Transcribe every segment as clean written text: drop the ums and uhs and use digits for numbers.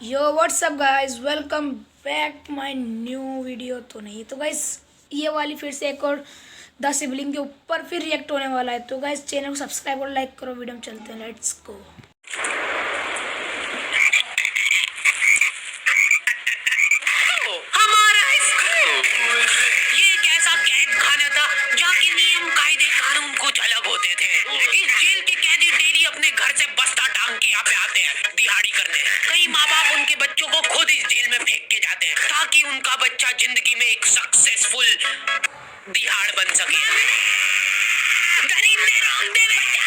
Yo what's up guys, welcome back to my new video. तो नहीं तो गाइस, ये वाली फिर से एक और द सिबलिंग के ऊपर फिर रिएक्ट होने वाला है। तो गाइस चैनल को सब्सक्राइब और लाइक करो। वीडियो में चलते हैं, लेट्स गो। हमारा स्कूल ये एक ऐसा कैद खाना था जहाँ के नियम कायदे कानून कुछ अलग होते थे। इस जेल के कैदी डेली अपने घर से बस्ता टांग के यहाँ पे आते हैं दिहाड़ी करने। कई माँ बाप उनके बच्चों को खुद इस जेल में फेंक के जाते हैं ताकि उनका बच्चा जिंदगी में एक सक्सेसफुल दिहाड़ बन सके। दरिंदे रोंदे बच्चा।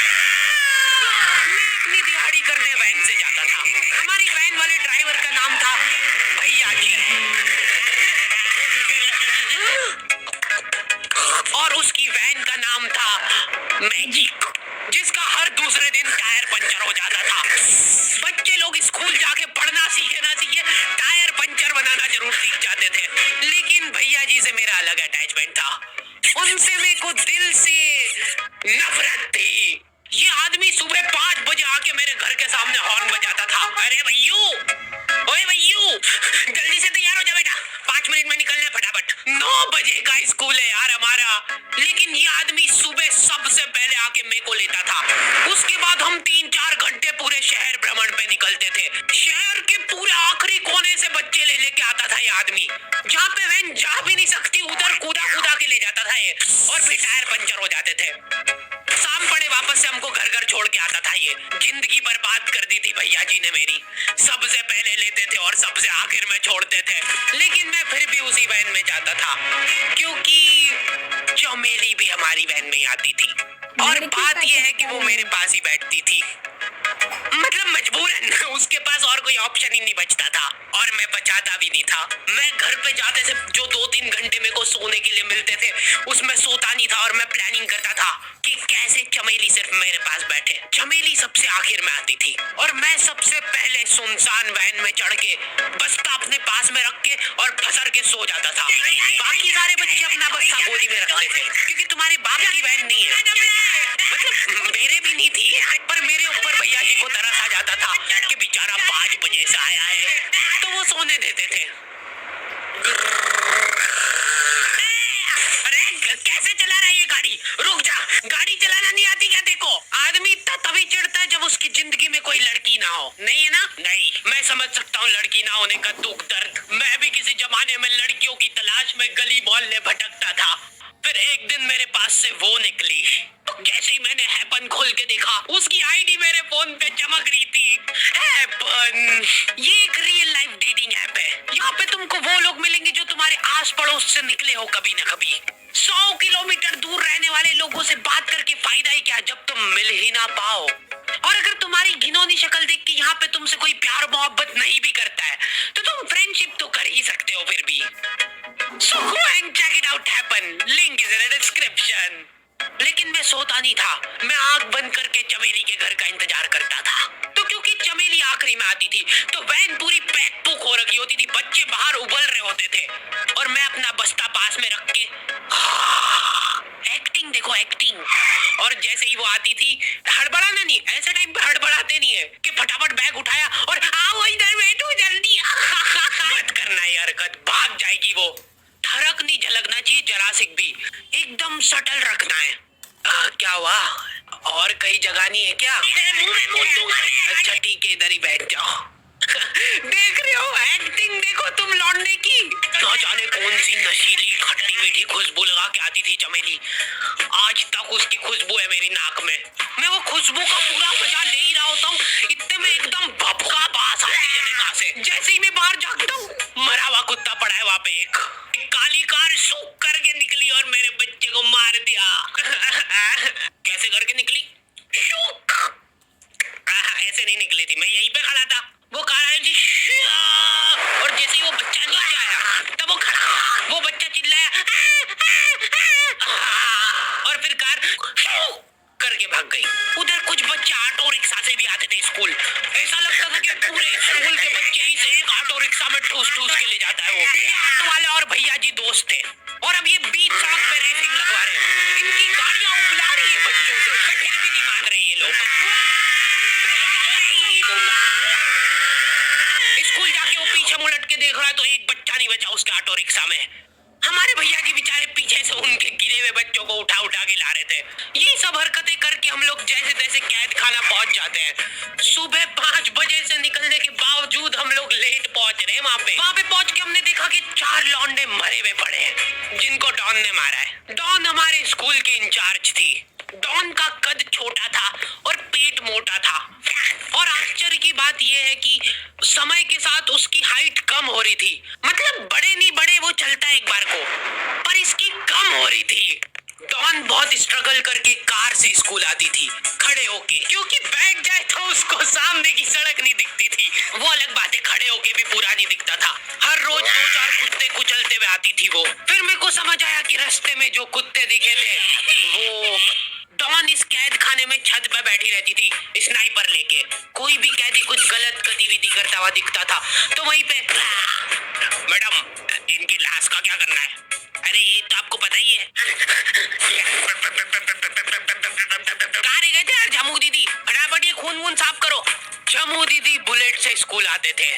मैं अपनी दिहाड़ी करने वैन से जाता था। हमारी वैन वाले ड्राइवर का नाम था भैया जी और उसकी वैन का नाम था मैजिक, जिसका हर दूसरे दिन टायर पंचर हो जाता था। बच्चे लोग स्कूल जाके पढ़ना सीखे ना सीखे टायर पंचर बनाना जरूर सीख जाते थे। लेकिन भैया जी से मेरा अलग अटैचमेंट था। उनसे मेरे को दिल से नफरत थी। ये आदमी सुबह 5 बजे आके मेरे घर के सामने हॉर्न बजाता था। अरे भैयू, ओए भैयू, जल्दी से तैयार हो जा बेटा, 5 मिनट में निकलना है फटाफट। 9 बजे का स्कूल है यार हमारा। लेकिन ये आदमी सुबह सबसे पहले आके मेरे को लेता था। उसके बाद हम 3-4 घंटे पूरे शहर भ्रमण पे निकलते थे। शहर के पूरे आखिरी कोने से बच्चे ले लेके आता था ये आदमी। जहाँ पे वैन जा भी नहीं सकती उधर कूदा कूदा के ले जाता था ये, और फिर टायर पंचर हो जाते थे। शाम पड़े वापस से हमको घर घर छोड़ के आता था ये। जिंदगी बर्बाद कर दी थी भैया जी ने मेरी। सबसे पहले लेते थे और सबसे आखिर में छोड़ते थे। लेकिन मैं फिर भी उसी वैन में जाता था क्योंकि चमेली भी हमारी वैन में आती थी। और बात यह है कि वो मेरे पास ही बैठती थी, मतलब मजबूरन। उसके पास और कोई ऑप्शन ही नहीं बचता था और मैं बचाता भी नहीं था। मैं घर पे जाते से जो 2-3 घंटे मेरे को सोने के लिए मिलते थे उसमें सोता नहीं था और मैं प्लानिंग करता था कि कैसे चमेली सिर्फ मेरे पास बैठे। चमेली सबसे आखिर में आती थी और मैं सबसे पहले सुनसान वैन में चढ़ के बस्ता अपने पास में रख के और फसर के सो जाता था। बाकी सारे बच्चे अपना बस्ता गोदी में रखते थे क्योंकि तुम्हारे बाप की वैन नहीं है, मतलब मेरे भी नहीं थी। पर मेरे ऊपर भैया जी को तरस आ जाता था कि बेचारा 5 बजे से आया है, तो वो सोने देते थे। अरे कैसे चला रहा है ये गाड़ी? रुक जा, गाड़ी चलाना नहीं आती क्या? देखो आदमी इतना तभी चिढ़ता है जब उसकी जिंदगी में कोई लड़की ना हो। नहीं है ना? नहीं, मैं समझ सकता हूँ लड़की ना होने का दुख दर्द। मैं भी किसी जमाने में लड़कियों की तलाश में गली मोहल्ले भटकता था। फिर एक दिन मेरे पास से वो निकली। जैसे ही मैंने हैपन खोल के देखा उसकी आईडी मेरे फोन पे चमक रही थी। हैपन ये एक रियल लाइफ डेटिंग ऐप है। यहाँ पे तुमको वो लोग मिलेंगे जो तुम्हारे आस पड़ोस से निकले हो कभी न कभी। 100 किलोमीटर दूर रहने वाले लोगों से बात करके फायदा ही क्या जब तुम मिल ही ना पाओ। और अगर तुम्हारी घिनौनी शक्ल देख के यहाँ पे तुमसे कोई प्यार मोहब्बत नहीं भी करता है तो तुम फ्रेंडशिप तो कर ही सकते हो फिर भी। So go and check it out happen. Link is in the description. लेकिन मैं सोता नहीं था। मैं आंख बंद करके चमेली के घर का इंतजार करता था। तो क्योंकि चमेली आखिरी में आती थी तो वैन पूरी पैक पुक हो रखी होती थी, बच्चे बाहर उबल रहे होते थे और मैं अपना बस्ता पास में रख के एक्टिंग देखो एक्टिंग। और जैसे ही वो आती थी, हड़बड़ाना नहीं, ऐसे टाइम पे हड़बड़ाते नहीं है कि फटाफट बैग उठाया और आओ इधर बैठो जल्दी। मत करना ये हरकत, भाग जाएगी वो। ठरक नहीं झलकना चाहिए जरा सी भी, एकदम सटल रखना है। क्या हुआ? और कहीं जगह नहीं है क्या? अच्छा ठीक है, इधर ही बैठ जाओ। देख रहे हो एक्टिंग देखो तुम लौंडे की। ना जाने कौन सी नशीली खट्टी मीठी खुशबू लगा के आती थी चमेली। आज तक उसकी खुशबू है मेरी नाक में। मैं वो खुशबू का पूरा मजा ले ही रहा होता हूँ, इतने में एकदम भभका बास आती है निगाह से। जैसे ही मैं बाहर झांकता हूँ मरा हुआ कुत्ता पड़ा है वहाँ पे। एक काली कार सूख करके निकली और मेरे बच्चे को मार दिया। कैसे करके निकली? ऐसे नहीं निकली थी, मैं यहीं पे खड़ा था। वो कार आई जी और जैसे ही वो बच्चा नीचे आया तब वो खड़ा, वो बच्चा चिल्लाया और फिर कार करके भाग गई। उधर कुछ बच्चे ऑटो रिक्शा से भी आते थे स्कूल। ऐसा लगता था कि पूरे स्कूल के बच्चे ही से एक ऑटो रिक्शा में ठूस ठूस के ले जाता है वो। ऑटो वाले और भैया जी दोस्त थे और अब ये बीच सड़क पे रेसिंग लगवा रहे हैं। इनकी गाड़ियां उबला रही है बच्चों से, फिर भी नहीं मान रहे ये लोग। स्कूल हालांकि वो पीछे मुड़ट के देख रहा है तो एक बच्चा नहीं बचा उसके ऑटो रिक्शा में। हमारे भैया जी बेचारे पीछे से उनके गिरे हुए बच्चों को उठा उठा के ला रहे थे। ये सब हरकतें करके हम लोग जैसे तैसे कैद खाना पहुंच जाते हैं। सुबह 5 बजे से निकलने के बावजूद हम लोग लेट पहुंच रहे हैं वहाँ पे पहुंच के हमने देखा कि 4 लौंडे मरे हुए पड़े हैं जिनको डॉन ने मारा है। डॉन हमारे स्कूल की इंचार्ज थी। डॉन का कद छोटा था और पेट मोटा था और आश्चर्य की बात यह है कि समय के साथ उसकी हाइट कम हो रही थी। मतलब बड़े नहीं बड़े वो चलता एक बार को, पर इसकी कम हो रही थी। डॉन बहुत स्ट्रगल करके कार से स्कूल आती थी खड़े होके, क्योंकि बैठ जाए तो उसको सामने की सड़क नहीं दिखती थी। वो अलग बात है, खड़े होके भी पूरा नहीं दिखता था। हर रोज 2-4 कुत्ते कुचलते हुए आती थी वो। फिर मेरे को समझ आया कि रास्ते में जो कुत्ते दिखे थे वो डॉन इस कैद खाने में छत पे बैठी रहती थी स्नाइपर लेके। कोई भी कैदी कुछ गलत गतिविधि करता हुआ दिखता था तो वहीं पे, मैडम इनकी लाश का क्या करना है? अरे ये तो आपको पता ही है। कहाँ रह गए थे यार जम्मू दीदी, फटाफट ये खून वून साफ करो। जम्मू दीदी बुलेट से स्कूल आते थे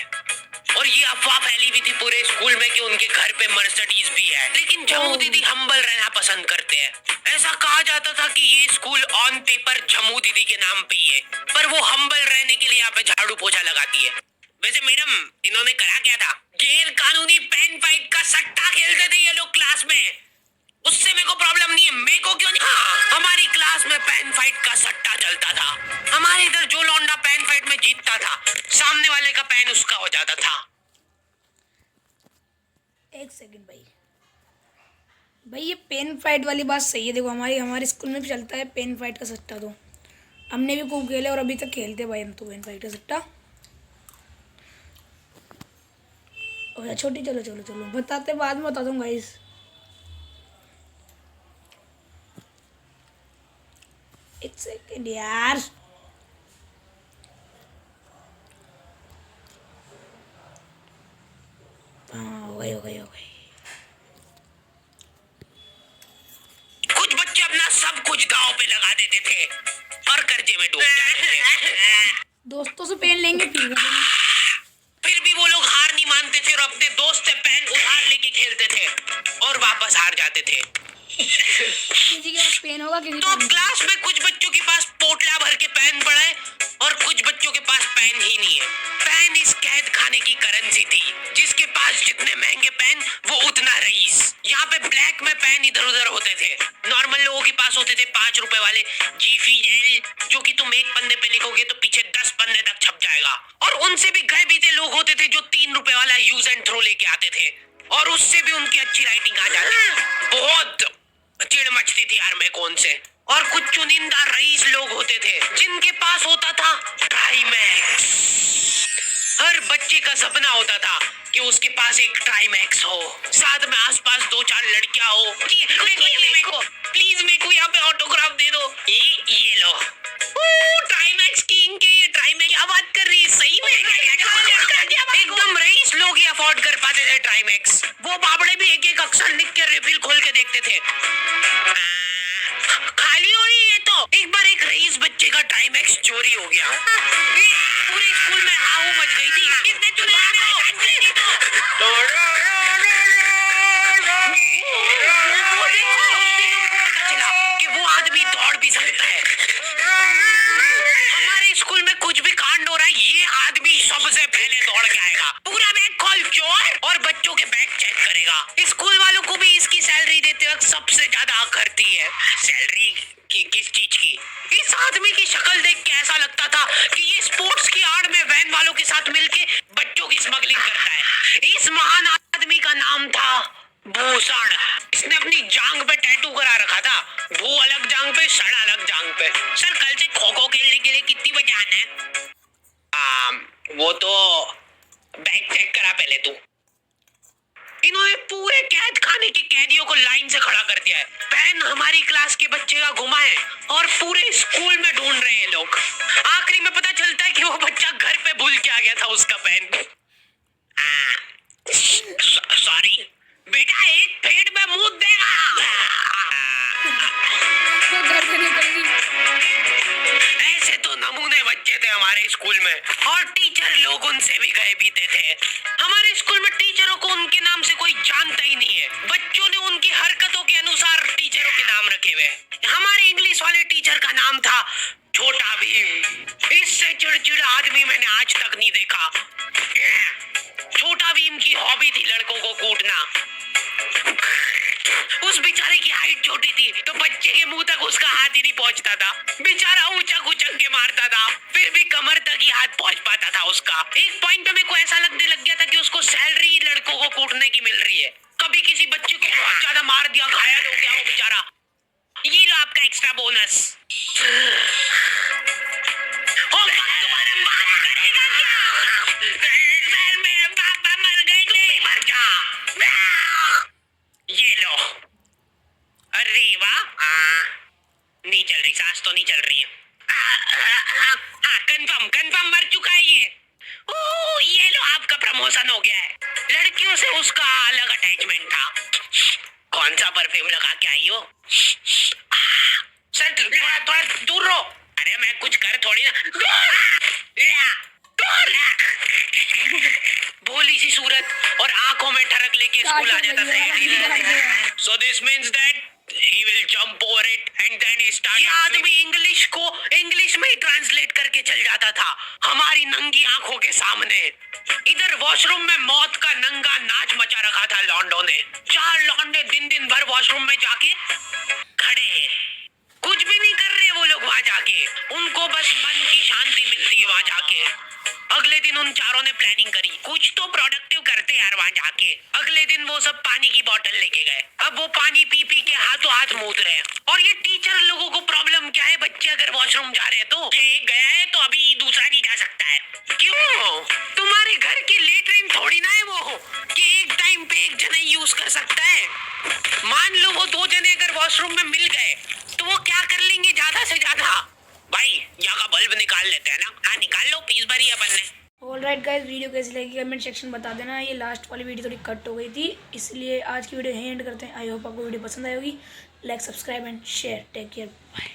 और ये अफवाह फैली भी थी पूरे स्कूल में कि उनके घर पे मर्सिडीज भी है। लेकिन जम्मू दीदी हम्बल रहना पसंद करते हैं। ऐसा कहा जाता था कि ये स्कूल ऑन पेपर जम्मू दीदी के नाम पे ही है, पर वो हम्बल रहने के लिए यहाँ पे झाड़ू पोछा लगाती है। वैसे मैडम इन्होंने करा क्या था? गैर कानूनी पेन फाइट का सट्टा खेलते थे ये लोग क्लास में। उससे मेरे को प्रॉब्लम नहीं है, मेरे को क्यों नहीं? हाँ, हमारी क्लास में पेन फाइट का सट्टा चलता था। हमारे इधर जो लौंडा पेन फाइट में जीतता था सामने वाले का पेन उसका हो जाता था। एक सेकंड भाई ये पेन फाइट वाली बात सही है। देखो हमारे स्कूल में भी चलता है पेन फाइट का सट्टा। तो हमने भी खूब खेले और अभी तक खेलते भाई हम तो पेन फाइट का सट्टा। और छोटी चलो चलो चलो बताते, बाद में बता दूंगा गाइस। एक सेकंड यार, हाँ हो गई। कुछ बच्चे अपना सब कुछ दांव पे लगा देते थे और कर्जे में डूब जाते थे। दोस्तों से पेन लेंगे फिर भी वो लोग हार नहीं मानते थे और अपने दोस्त से पेन उधार लेके खेलते थे और वापस हार जाते थे। किसी के पास पेन होगा किसी तो अब क्लास में कुछ बच्चों के पास पोटला भर के पेन पड़ा है और कुछ बच्चों के पास पेन ही नहीं है। पेन इस कैद खाने की करेंसी थी। जिसके पास जितने महंगे पेन वो उतना रईस। यहाँ पे ब्लैक में पेन इधर उधर होते थे। नॉर्मल लोगों के पास होते थे 5 रुपए वाले जीफी जेल, जो कि तुम एक पन्ने पे लिखोगे तो पीछे 10 पन्ने तक छप जाएगा। और उनसे भी गए बीते लोग होते थे जो 3 रुपए वाला यूज एंड थ्रो लेके आते थे और उससे भी उनकी अच्छी राइटिंग आ जाती थी। बहुत चिढ़ मचती थी यार मेरे को उनसे। और कुछ चुनिंदा रईस लोग होते थे जिनके पास होता था ट्राईमैक्स। हर बच्चे का सपना होता था कि उसके पास एक ट्राईमैक्स हो, साथ में आसपास 2-4 लड़कियां हो। प्लीज मेरे को यहाँ पे ऑटोग्राफ दे दो। ये लो ट्राईमैक्स किंग के। ये ट्राईमैक्स क्या बात कर रही है, सही में एकदम रईस लोग ही अफोर्ड कर पाते थे ट्राईमैक्स। वो बाबड़े भी एक एक अक्षर लिख के रिफिल खोल के देखते थे। खाली हो रही है तो एक बार एक रईस बच्चे का ट्राईमैक्स चोरी हो गया। पूरे स्कूल में हाहू मच गई थी। किसने चुराया चला कि वो आदमी दौड़ भी सकता है। हमारे स्कूल में कुछ भी कांड हो रहा है ये आदमी सबसे पहले दौड़ के आएगा, पूरा बैग खोल चोर, और बच्चों के बैग चेक करेगा। स्कूल वालों को भी इसकी सैलरी देते वक्त सबसे ज्यादा करती है। सैलरी की किस चीज की? इस आदमी की शक्ल देख के ऐसा लगता था कि ये स्पोर्ट्स की आड़ में वैन वालों के साथ मिलके बच्चों की स्मगलिंग करता है। इस महान आदमी का नाम था भूषण। इसने अपनी जांग पे टैटू करा रखा था, भू अलग जांग पे, सड़ अलग जांग पे। सर कल से खो खो खेलने के लिए कितनी बजे आना है? वो तो बैग चेक करा पहले तू। इन्होंने पूरे कैद खाने के कैदियों को लाइन से खड़ा कर दिया है। पेन हमारी क्लास के बच्चे का गुमा है और पूरे स्कूल में ढूंढ रहे हैं लोग। आखिरी में पता चलता है कि वो बच्चा घर पे भूल के आ गया था उसका पेन। सॉरी बेटा, एक पेट में मुंह देगा। ऐसे तो नमूने बच्चे होते थे हमारे स्कूल में, और टीचर लोग उनसे भी गए बीते थे। हमारे स्कूल में टीचरों को उनके नाम से कोई जानता ही नहीं है। बच्चों ने उनकी हरकतों के अनुसार टीचरों के नाम रखे हुए। हमारे इंग्लिश वाले टीचर का नाम था छोटा भीम। इससे चिड़चिड़ा आदमी मैंने आज तक नहीं देखा। छोटा भीम की हॉबी थी लड़कों को कूटना। उस बेचारे की हाइट छोटी थी तो बच्चे के मुंह तक उसका हाथ ही नहीं पहुंचता था। बेचारा ऊंचा कुचक के मारता था, फिर भी कमर तक ही हाथ पहुंच पाता था उसका। एक पॉइंट पे मेरे को ऐसा लगने लग गया था कि उसको सैलरी लड़कों को कूटने की मिल रही है। कभी किसी बच्चे को बहुत ज्यादा मार दिया, घायल हो गया वो बेचारा, ये लो आपका एक्स्ट्रा बोनस। तुम्हारा बाप करेगा क्या? सर मेरे पापा मर गए थे। मर जा। ये लो। अरे वाह, नहीं चल रही सांस, तो नहीं चल रही है। हाँ कंफर्म कंफर्म मर चुका है ये। ओह ये लो आपका प्रमोशन हो गया है। लड़कियों से उसका अलग अटैचमेंट था। कौन सा परफ्यूम लगा के आई हो? सर थोड़ा दूर रहो। अरे मैं कुछ कर थोड़ी ना। भोली सी सूरत और आंखों में ठरक लेके स्कूल आ जाता था। So this means that he will jump over it and then he start. ये आदमी इंग्लिश को इंग्लिश में ही ट्रांसलेट करके चल जाता था हमारी नंगी आंखों के सामने। इधर वॉशरूम में मौत का नंगा नाच मचा रखा था लॉन्डो ने। 4 लॉन्डे दिन दिन भर वॉशरूम में जाके खड़े, कुछ भी नहीं कर रहे वो लोग वहां जाके। उनको बस मन की शांति मिलती है वहां जाके। अगले दिन उन चारों ने प्लानिंग करी, कुछ तो प्रोडक्टिव करते यार वहां जाके। अगले दिन वो सब पानी की बोतल लेके गए। अब वो पानी पी पी के हाथों हाथ मूत रहे हैं। और ये टीचर लोगों को प्रॉब्लम क्या है, बच्चे अगर वॉशरूम जा रहे हैं तो एक गया है तो अभी दूसरा नहीं जा सकता है। क्यों? तुम्हारे घर की लेटरिन थोड़ी ना है वो कि एक टाइम पे एक जना यूज कर सकता है। मान लो वो 2 जने अगर वॉशरूम में मिल गए तो वो क्या कर लेंगे ज्यादा से ज्यादा? भाई यहाँ का बल्ब निकाल लेते हैं ना। हाँ निकाल लो, फीस भरी है अपन ने। ऑलराइट गाइस, वीडियो कैसी लगी कमेंट सेक्शन बता देना। ये लास्ट वाली वीडियो थोड़ी कट हो गई थी, इसलिए आज की वीडियो यहीं एंड करते हैं। आई होप आपको वीडियो पसंद आई होगी। Like subscribe and share. Take care, bye.